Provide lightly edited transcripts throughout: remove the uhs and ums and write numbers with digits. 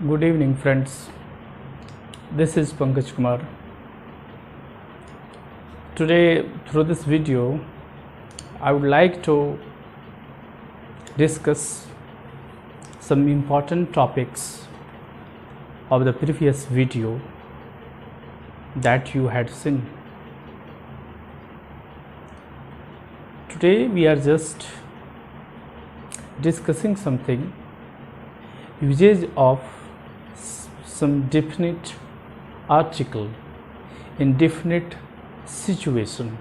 Good evening, friends. This is Pankaj Kumar. Today, through this video, I would like to discuss some important topics of the previous video that you had seen. Today, we are just discussing something, usage of some definite article in definite situation.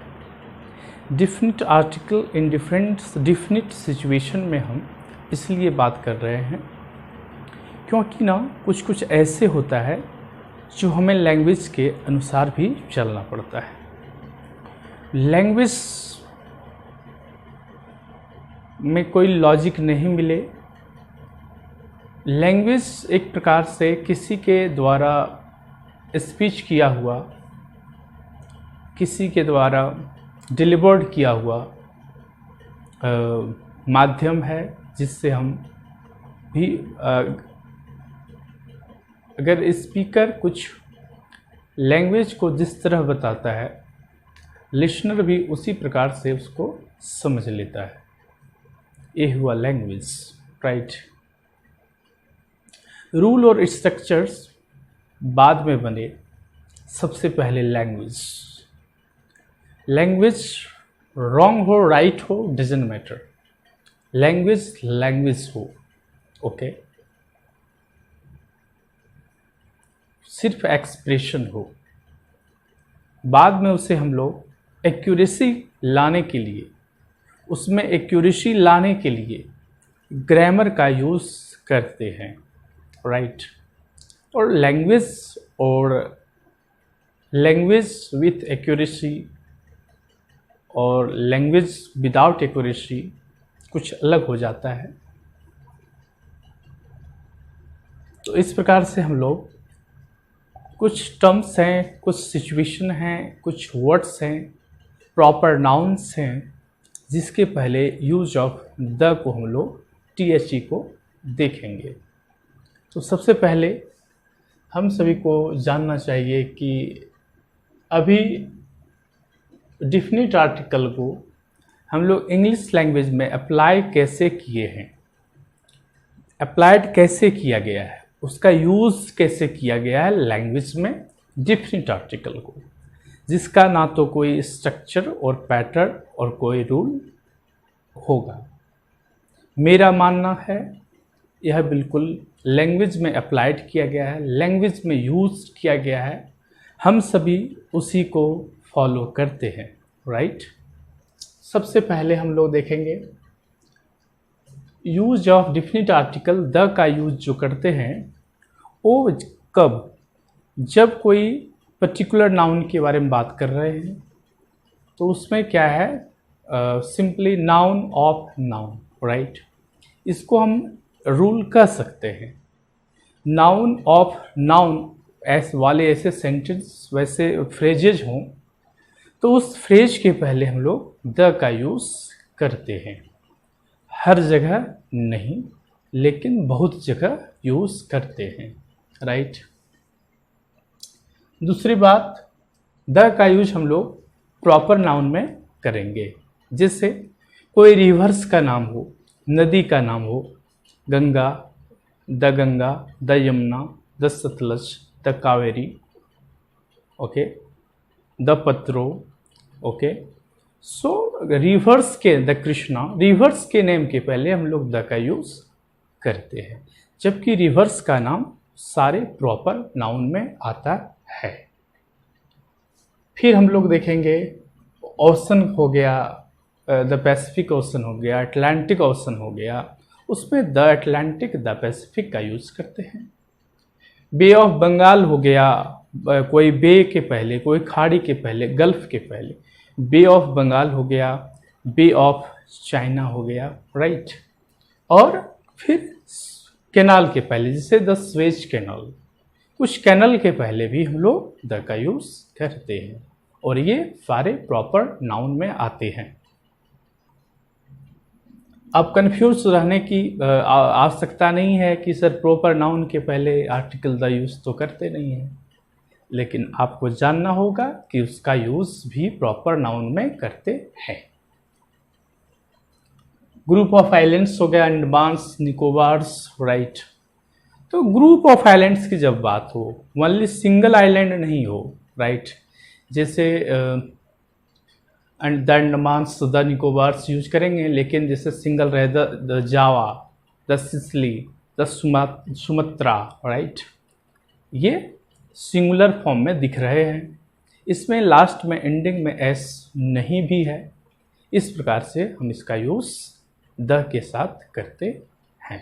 Definite article in definite situation में हम इसलिए बात कर रहे हैं क्योंकि ना कुछ ऐसे होता है जो हमें लैंग्वेज के अनुसार भी चलना पड़ता है। लैंग्वेज में कोई लॉजिक नहीं मिले, लैंग्वेज एक प्रकार से किसी के द्वारा स्पीच किया हुआ, किसी के द्वारा डिलीवर्ड किया हुआ माध्यम है जिससे हम भी अगर स्पीकर कुछ लैंग्वेज को जिस तरह बताता है, लिसनर भी उसी प्रकार से उसको समझ लेता है। ये हुआ लैंग्वेज, राइट। रूल और स्ट्रक्चर्स बाद में बने, सबसे पहले लैंग्वेज रॉन्ग हो राइट हो डजंट मैटर, लैंग्वेज हो, ओके। सिर्फ एक्सप्रेशन हो, बाद में उसे हम लोग एक्यूरेसी लाने के लिए, उसमें एक्यूरेसी लाने के लिए ग्रामर का यूज़ करते हैं, राइट। और लैंग्वेज विथ एक्यूरेसी और लैंग्वेज विदाउट एक्यूरेसी कुछ अलग हो जाता है। तो इस प्रकार से हम लोग कुछ टर्म्स हैं, कुछ सिचुएशन हैं, कुछ वर्ड्स हैं, प्रॉपर नाउन्स हैं, जिसके पहले यूज ऑफ द को हम लोग THE को देखेंगे। तो सबसे पहले हम सभी को जानना चाहिए कि अभी डिफिनिट आर्टिकल को हम लोग इंग्लिश लैंग्वेज में अप्लाई कैसे किए हैं, अप्लाइड कैसे किया गया है, उसका यूज़ कैसे किया गया है लैंग्वेज में डिफिनिट आर्टिकल को, जिसका ना तो कोई स्ट्रक्चर और पैटर्न और कोई रूल होगा। मेरा मानना है यह बिल्कुल लैंग्वेज में अप्लाइड किया गया है, लैंग्वेज में यूज़ किया गया है, हम सभी उसी को फॉलो करते हैं, राइट। सबसे पहले हम लोग देखेंगे use of definite article the का यूज जो करते हैं वो कब, जब कोई पर्टिकुलर नाउन के बारे में बात कर रहे हैं तो उसमें क्या है, simply noun of noun, right. इसको हम रूल कह सकते हैं। नाउन ऑफ नाउन ऐसे सेंटेंस, वैसे फ्रेजेज हों तो उस फ्रेज के पहले हम लोग द का यूज़ करते हैं। हर जगह नहीं, लेकिन बहुत जगह यूज़ करते हैं, राइट। दूसरी बात, द का यूज हम लोग प्रॉपर नाउन में करेंगे। जैसे कोई रिवर्स का नाम हो, नदी का नाम हो, Ganga, the Yamuna, the Sutlej, the Kaveri, okay, the पत्रो, ओके। सो रिवर्स के द कृष्णा, रिवर्स के नेम के पहले हम लोग द का यूज़ करते हैं, जबकि रिवर्स का नाम सारे प्रॉपर नाउन में आता है। फिर हम लोग देखेंगे ओशन हो गया, द पैसिफिक ओशन हो गया, अटलांटिक ओशन हो गया, उसमें द अटलांटिक द पैसिफिक का यूज़ करते हैं। बे ऑफ बंगाल हो गया, कोई बे के पहले, कोई खाड़ी के पहले, गल्फ के पहले बे ऑफ बंगाल हो गया, बे ऑफ चाइना हो गया, राइट। और फिर कैनाल के पहले, जैसे द स्वेज कैनाल, कुछ कैनल के पहले भी हम लोग द का यूज़ करते हैं और ये सारे प्रॉपर नाउन में आते हैं। अब कंफ्यूज रहने की आवश्यकता नहीं है कि सर प्रॉपर नाउन के पहले आर्टिकल द यूज़ तो करते नहीं हैं, लेकिन आपको जानना होगा कि उसका यूज़ भी प्रॉपर नाउन में करते हैं। ग्रुप ऑफ आइलैंड्स हो गया, अंडमान्स निकोबार्स, राइट। तो ग्रुप ऑफ आइलैंड्स की जब बात हो, ओनली सिंगल आइलैंड नहीं हो, राइट। जैसे द अंडमान्स द निकोबार्स यूज करेंगे, लेकिन जैसे सिंगल रहे the Java, the Sicily, the Sumatra, right, ये सिंगुलर फॉर्म में दिख रहे हैं। इसमें लास्ट में एंडिंग में एस नहीं भी है। इस प्रकार से हम इसका यूज़ द के साथ करते हैं।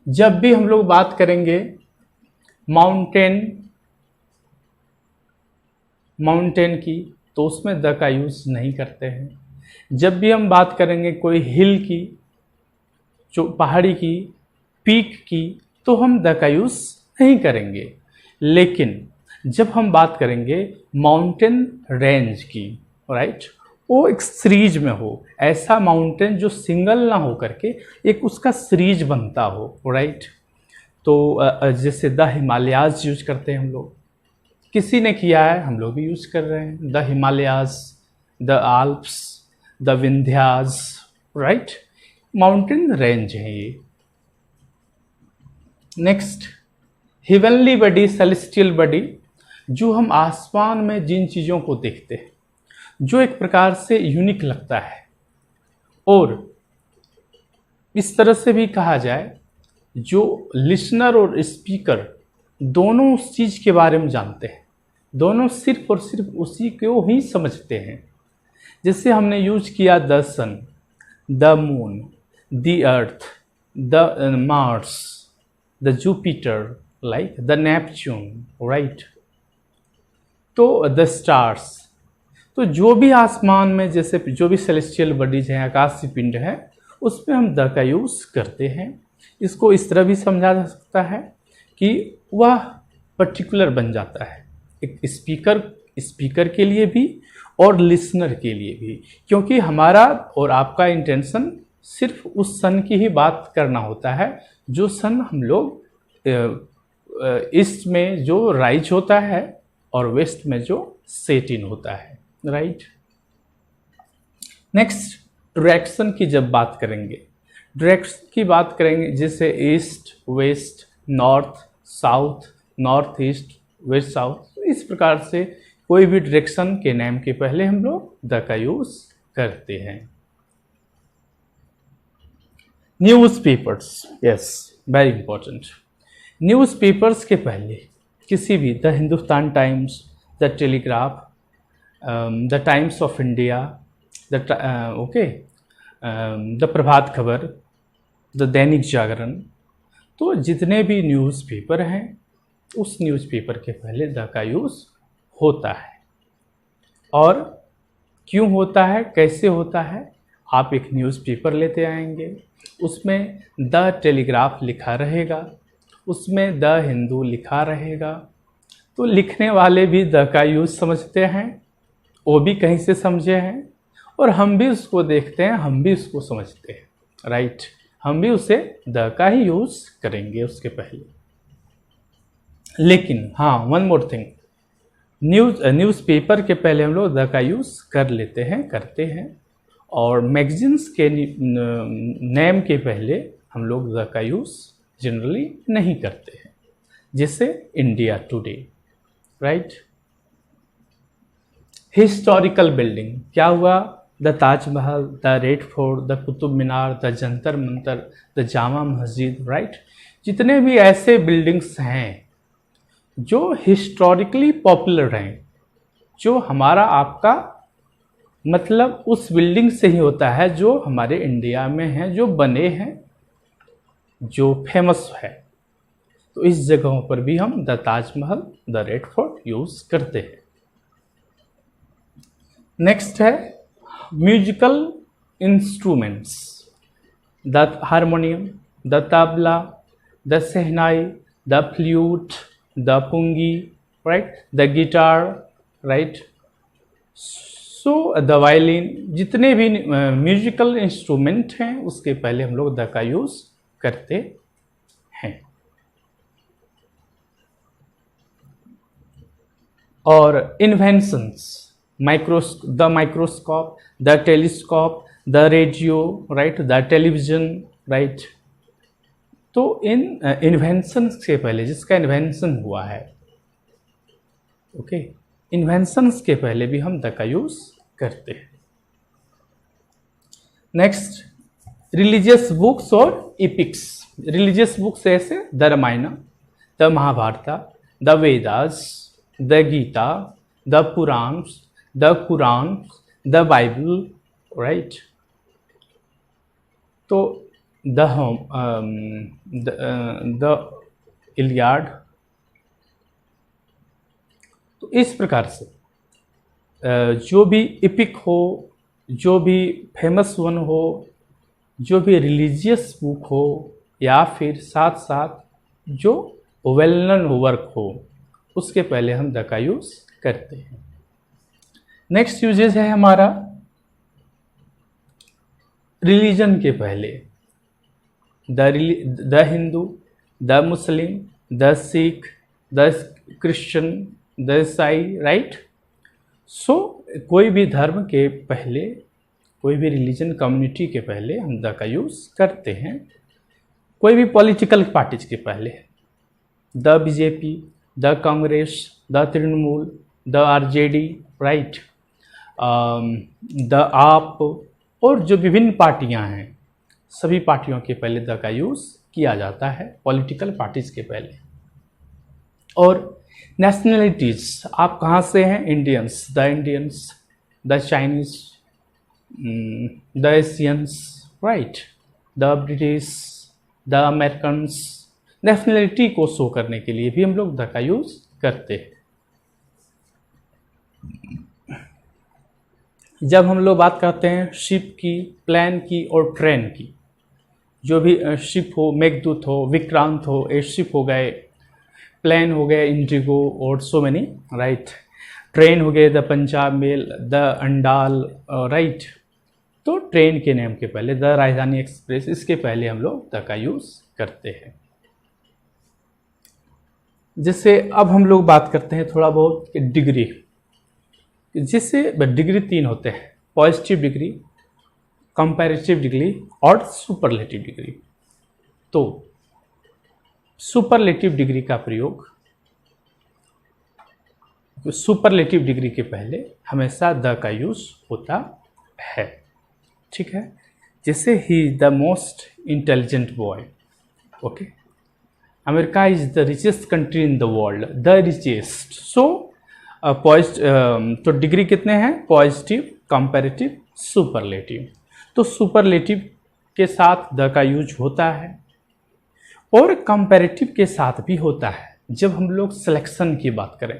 जब भी हम लोग बात करेंगे माउंटेन की, तो उसमें द का यूज़ नहीं करते हैं। जब भी हम बात करेंगे कोई हिल की, जो पहाड़ी की, पीक की, तो हम द का यूज़ नहीं करेंगे। लेकिन जब हम बात करेंगे माउंटेन रेंज की, राइट, वो एक सीरीज में हो, ऐसा माउंटेन जो सिंगल ना हो करके एक उसका सीरीज बनता हो, राइट। तो जैसे द हिमालयाज यूज करते हैं हम लोग, किसी ने किया है, हम लोग भी यूज कर रहे हैं। The Himalayas, the Alps, the Vindhyas, right, mountain range है ये। Next, heavenly body, celestial body, जो हम आसमान में जिन चीज़ों को देखते हैं, जो एक प्रकार से यूनिक लगता है, और इस तरह से भी कहा जाए जो लिसनर और स्पीकर दोनों उस चीज़ के बारे में जानते हैं, दोनों सिर्फ और सिर्फ उसी को ही समझते हैं। जैसे हमने यूज किया the sun, the moon, the earth, the Mars, the Jupiter, like the Neptune, right. तो द स्टार्स, तो जो भी आसमान में, जैसे जो भी सेलेस्टियल बॉडीज हैं, आकाशीय पिंड है, उसमें हम द का यूज़ करते हैं। इसको इस तरह भी समझा जा सकता है कि वह पर्टिकुलर बन जाता है एक स्पीकर के लिए भी और लिसनर के लिए भी, क्योंकि हमारा और आपका इंटेंशन सिर्फ उस सन की ही बात करना होता है, जो सन हम लोग ईस्ट में जो राइज होता है और वेस्ट में जो सेट इन होता है, राइट। नेक्स्ट, डायरेक्शन की जब बात करेंगे, डायरेक्शन की बात करेंगे जैसे east, west, north, south, north east, west south, इस प्रकार से कोई भी डायरेक्शन के नेम के पहले हम लोग द का यूज करते हैं। Newspapers, yes, very important. Newspapers के पहले किसी भी the Hindustan Times, the Telegraph, the Times of India, the Prabhat Khabar, the Dainik Jagran, तो जितने भी न्यूज़पेपर हैं उस न्यूज़पेपर के पहले द का यूज़ होता है। और क्यों होता है, कैसे होता है, आप एक न्यूज़पेपर लेते आएंगे, उसमें द टेलीग्राफ लिखा रहेगा, उसमें द हिंदू लिखा रहेगा, तो लिखने वाले भी द का यूज़ समझते हैं, वो भी कहीं से समझे हैं, और हम भी उसको देखते हैं, हम भी उसको समझते हैं, राइट। हम भी उसे द का ही यूज़ करेंगे उसके पहले। लेकिन हाँ, वन मोर थिंग, न्यूज़पेपर के पहले हम लोग द का यूज़ कर लेते हैं, करते हैं, और मैगजीन्स के नेम के पहले हम लोग द का यूज़ जनरली नहीं करते हैं, जैसे India today, right. Historical building क्या हुआ, the Taj Mahal, the Red fort, the Qutub Minar, the Jantar Mantar, the Jama Masjid, right. जितने भी ऐसे बिल्डिंग्स हैं जो हिस्टोरिकली पॉपुलर हैं, जो हमारा आपका मतलब उस बिल्डिंग से ही होता है, जो हमारे इंडिया में हैं, जो बने हैं, जो फेमस है, तो इस जगहों पर भी हम the Taj Mahal, the Red Fort use करते हैं। नेक्स्ट है musical instruments, the harmonium, the tabla, the shehnai, the flute, the pungi, right, the guitar, right. So the violin, जितने भी म्यूजिकल इंस्ट्रूमेंट हैं उसके पहले हम लोग द का यूज करते हैं। और inventions, the microscope, the telescope, the radio, right, the television, right. तो इन इन्वेंशंस के पहले, जिसका इन्वेंशन हुआ है, ओके, इन्वेंशंस के पहले भी हम द का यूज करते हैं। नेक्स्ट, रिलीजियस बुक्स और इपिक्स। रिलीजियस बुक्स ऐसे the Ramayana, the Mahabharata, the Vedas, the Gita, the Puranas, the Quran, the Bible, right. तो द इलियाड। तो इस प्रकार से जो भी इपिक हो, जो भी फेमस वन हो, जो भी रिलीजियस बुक हो, या फिर साथ साथ जो वेल नोन वर्क हो, उसके पहले हम द का यूज करते हैं। नेक्स्ट यूजेज है हमारा रिलीजन के पहले, the Hindu, the Muslim, the Sikh, the Christian, the ईसाई, राइट। सो कोई भी धर्म के पहले, कोई भी रिलीजन कम्युनिटी के पहले हम द का यूज करते हैं। कोई भी पॉलिटिकल पार्टीज के पहले, the BJP, the Congress, the Trinamool, the RJD, right, the आप, और जो विभिन्न पार्टियां हैं, सभी पार्टियों के पहले द का यूज किया जाता है, पॉलिटिकल पार्टीज के पहले। और नेशनलिटीज, आप कहाँ से हैं? Indians, the Chinese, the Asians, right, the British, the Americans. Nationality को शो करने के लिए भी हम लोग द का यूज करते हैं। जब हम लोग बात करते हैं शिप की, प्लेन की और ट्रेन की, जो भी शिप हो, मेघदूत हो, विक्रांत हो, एयरशिप हो गए, प्लेन हो गए इंडिगो और सो मैनी, राइट। ट्रेन हो गए the Punjab mail, the Andal, right. तो ट्रेन के नाम के पहले द राजधानी एक्सप्रेस, इसके पहले हम लोग द का यूज करते हैं। जिससे अब हम लोग बात करते हैं थोड़ा बहुत डिग्री, जिससे डिग्री 3 होते हैं, पॉजिटिव डिग्री, कंपैरेटिव डिग्री और सुपरलेटिव डिग्री। तो सुपरलेटिव डिग्री का प्रयोग, सुपरलेटिव डिग्री के पहले हमेशा द का यूज होता है, ठीक है। जैसे ही is the most intelligent boy, okay, America is the richest country in the world, the richest. So तो डिग्री कितने हैं? Positive, comparative, superlative. तो सुपरलेटिव के साथ द का यूज होता है और कंपैरेटिव के साथ भी होता है जब हम लोग सिलेक्शन की बात करें,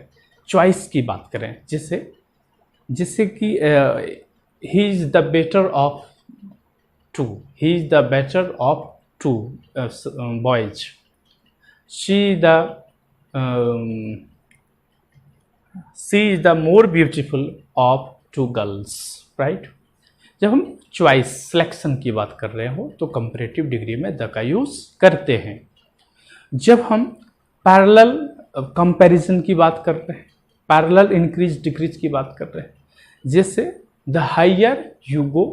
चॉइस की बात करें, जिससे कि he is the better of two, he is the better of two boys, she is the more beautiful of 2 girls, right. जब हम चॉइस, सिलेक्शन की बात कर रहे हो तो कंपैरेटिव डिग्री में द का यूज करते हैं। जब हम पैरेलल कंपैरिजन की बात कर रहे हैं, पैरेलल इंक्रीज डिक्रीज की बात कर रहे हैं, जैसे the higher you go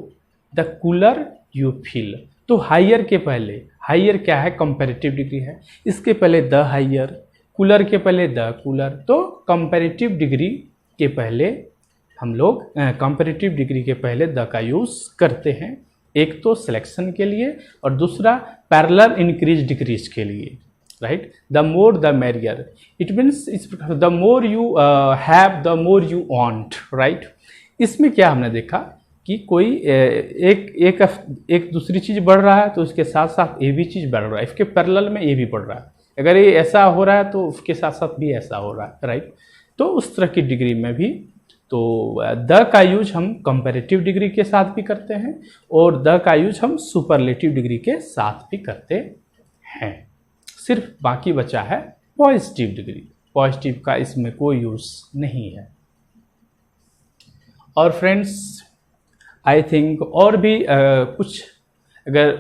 the cooler you feel. तो हायर के पहले, हायर क्या है? कंपैरेटिव डिग्री है, इसके पहले द हायर, कूलर के पहले द कूलर। तो कंपैरेटिव डिग्री के पहले हम लोग कंपैरेटिव डिग्री के पहले द का यूज करते हैं, एक तो सिलेक्शन के लिए और दूसरा पैरेलल इंक्रीज डिक्रीज के लिए, right. The more the merrier, it means the more you have the more you want, right. इसमें क्या हमने देखा कि कोई एक दूसरी चीज़ बढ़ रहा है तो उसके साथ साथ ये भी चीज़ बढ़ रहा है, इसके पैरेलल में ये भी बढ़ रहा है, अगर ये ऐसा हो रहा है तो उसके साथ साथ भी ऐसा हो रहा है, राइट। तो उस तरह की डिग्री में भी तो द का यूज हम कंपैरेटिव डिग्री के साथ भी करते हैं और द का यूज हम सुपरलेटिव डिग्री के साथ भी करते हैं। सिर्फ बाकी बचा है पॉजिटिव डिग्री, पॉजिटिव का इसमें कोई यूज नहीं है। और फ्रेंड्स आई थिंक और भी कुछ अगर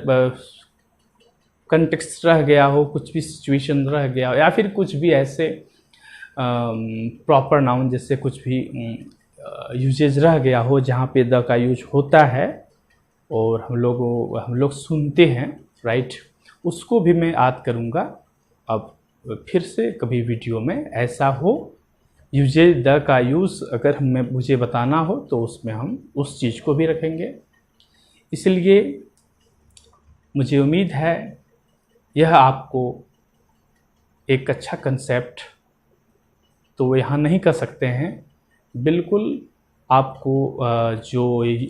कंटेक्स्ट रह गया हो, कुछ भी सिचुएशन रह गया हो, या फिर कुछ भी ऐसे प्रॉपर नाउन जैसे कुछ भी यूजेज रह गया हो जहाँ पे द का यूज होता है और हम लोग सुनते हैं, राइट, उसको भी मैं याद करूँगा। अब फिर से कभी वीडियो में ऐसा हो यूजेज द का यूज़ अगर मुझे बताना हो तो उसमें हम उस चीज़ को भी रखेंगे। इसलिए मुझे उम्मीद है यह आपको एक अच्छा कंसेप्ट तो यहाँ नहीं कर सकते हैं, बिल्कुल आपको जो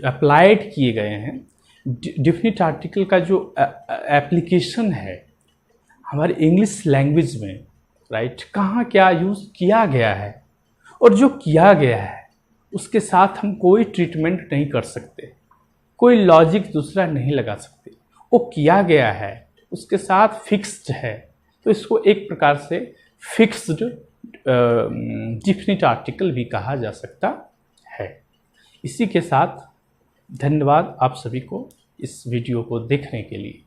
अप्लाइड किए गए हैं डिफिनिट आर्टिकल का जो एप्लीकेशन है हमारे इंग्लिश लैंग्वेज में, राइट, कहाँ क्या यूज़ किया गया है और जो किया गया है उसके साथ हम कोई ट्रीटमेंट नहीं कर सकते, कोई लॉजिक दूसरा नहीं लगा सकते, वो किया गया है उसके साथ फिक्स्ड है, तो इसको एक प्रकार से फिक्स्ड डिफिनिट आर्टिकल भी कहा जा सकता है। इसी के साथ धन्यवाद आप सभी को इस वीडियो को देखने के लिए।